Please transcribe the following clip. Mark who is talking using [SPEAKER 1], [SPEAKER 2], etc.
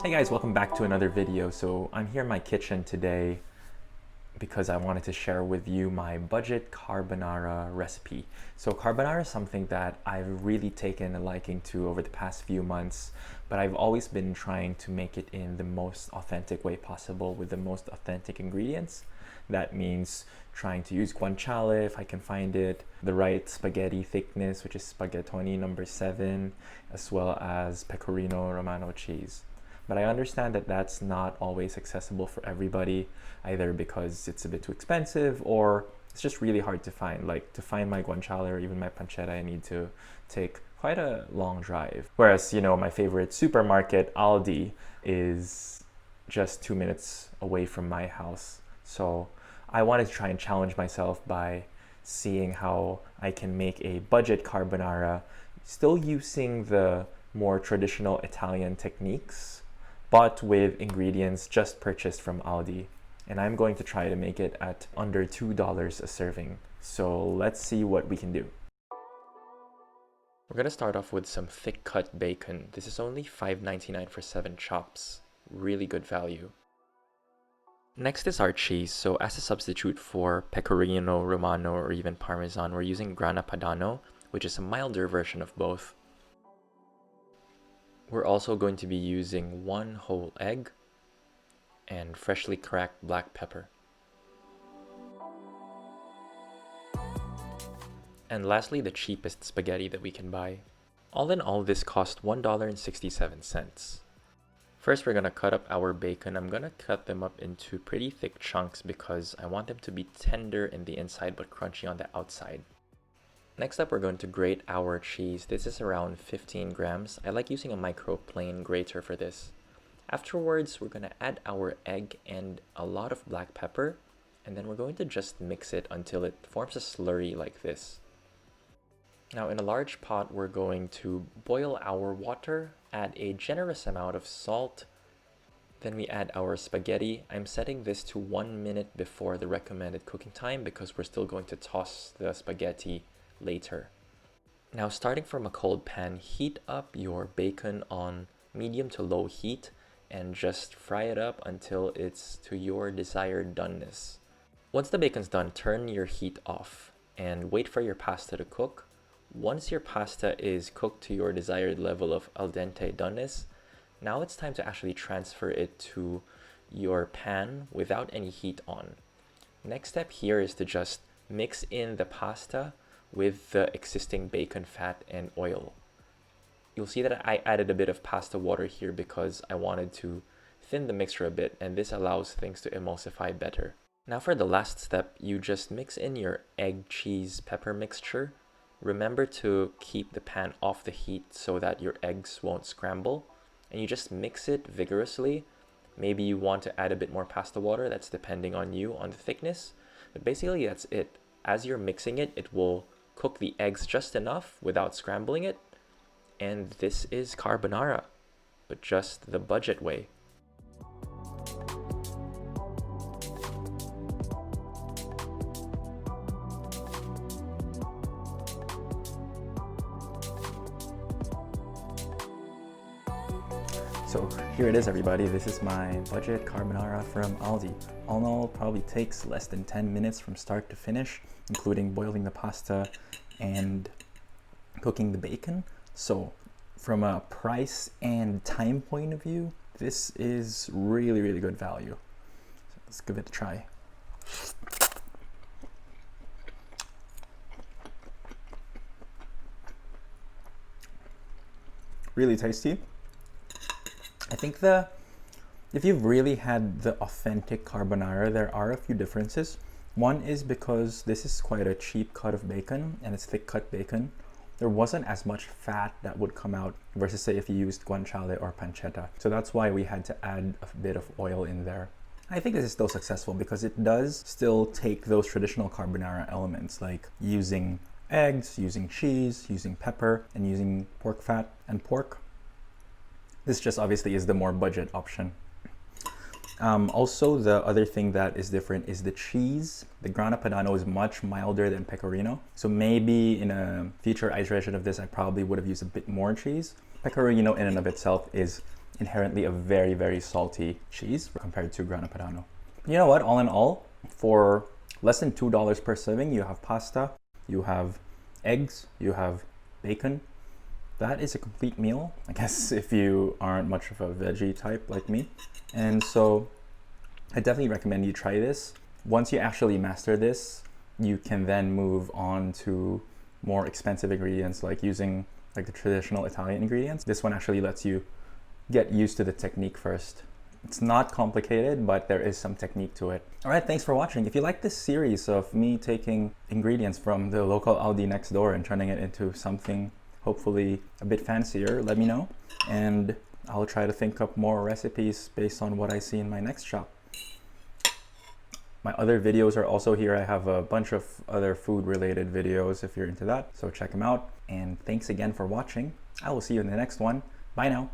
[SPEAKER 1] Hey guys, welcome back to another video. So I'm here in my kitchen today because I wanted to share with you my budget carbonara recipe. So carbonara is something that I've really taken a liking to over the past few months, but I've always been trying to make it in the most authentic way possible with the most authentic ingredients. That means trying to use guanciale if I can find it, the right spaghetti thickness, which is spaghettoni number 7, as well as pecorino romano cheese. But I understand that that's not always accessible for everybody, either because it's a bit too expensive or it's just really hard to find. Like to find my guanciale or even my pancetta, I need to take quite a long drive. Whereas, my favorite supermarket, ALDI, is just 2 minutes away from my house. So I wanted to try and challenge myself by seeing how I can make a budget carbonara, still using the more traditional Italian techniques, but with ingredients just purchased from Aldi. And I'm going to try to make it at under $2 a serving. So let's see what we can do. We're going to start off with some thick cut bacon. This is only $5.99 for 7 chops. Really good value. Next is our cheese. So as a substitute for pecorino romano or even parmesan, we're using Grana Padano, which is a milder version of both. We're also going to be using 1 whole egg and freshly cracked black pepper. And lastly, the cheapest spaghetti that we can buy. All in all, this cost $1.67. First, we're going to cut up our bacon. I'm going to cut them up into pretty thick chunks because I want them to be tender in the inside but crunchy on the outside. Next up, we're going to grate our cheese. This is around 15 grams. I like using a microplane grater for this. Afterwards, we're going to add our egg and a lot of black pepper, and then we're going to just mix it until it forms a slurry like this. Now in a large pot, we're going to boil our water, add a generous amount of salt, then we add our spaghetti. I'm setting this to 1 minute before the recommended cooking time because we're still going to toss the spaghetti later. Now starting from a cold pan, heat up your bacon on medium to low heat and just fry it up until it's to your desired doneness. Once the bacon's done, turn your heat off and wait for your pasta to cook. Once your pasta is cooked to your desired level of al dente doneness, now it's time to actually transfer it to your pan without any heat on. Next step here is to just mix in the pasta with the existing bacon fat and oil. You'll see that I added a bit of pasta water here because I wanted to thin the mixture a bit, and this allows things to emulsify better. Now for the last step, you just mix in your egg, cheese, pepper mixture. Remember to keep the pan off the heat so that your eggs won't scramble, and you just mix it vigorously. Maybe you want to add a bit more pasta water, that's depending on you, on the thickness, but basically that's it. As you're mixing it, it will cook the eggs just enough without scrambling it, and this is carbonara, but just the budget way. So here it is, everybody. This is my budget carbonara from Aldi. All in all, probably takes less than 10 minutes from start to finish, including boiling the pasta and cooking the bacon. So from a price and time point of view, this is really, really good value. So let's give it a try. Really tasty. I think if you've really had the authentic carbonara, there are a few differences. One is because this is quite a cheap cut of bacon and it's thick cut bacon. There wasn't as much fat that would come out versus say if you used guanciale or pancetta. So that's why we had to add a bit of oil in there. I think this is still successful because it does still take those traditional carbonara elements like using eggs, using cheese, using pepper, and using pork fat and pork. This just obviously is the more budget option. Also, the other thing that is different is the cheese. The Grana Padano is much milder than pecorino. So maybe in a future iteration of this, I probably would have used a bit more cheese. Pecorino in and of itself is
[SPEAKER 2] inherently a very, very salty cheese compared to Grana Padano. You know what? All in all, for less than $2 per serving, you have pasta, you have eggs, you have bacon. That is a complete meal, I guess, if you aren't much of a veggie type like me. And so I definitely recommend you try this. Once you actually master this, you can then move on to more expensive ingredients, like using like the traditional Italian ingredients. This one actually lets you get used to the technique first. It's not complicated, but there is some technique to it. All right, thanks for watching. If you like this series of me taking ingredients from the local Aldi next door and turning it into something hopefully a bit fancier, let me know. And I'll try to think up more recipes based on what I see in my next shop. My other videos are also here. I have a bunch of other food related videos if you're into that, so check them out. And thanks again for watching. I will see you in the next one. Bye now.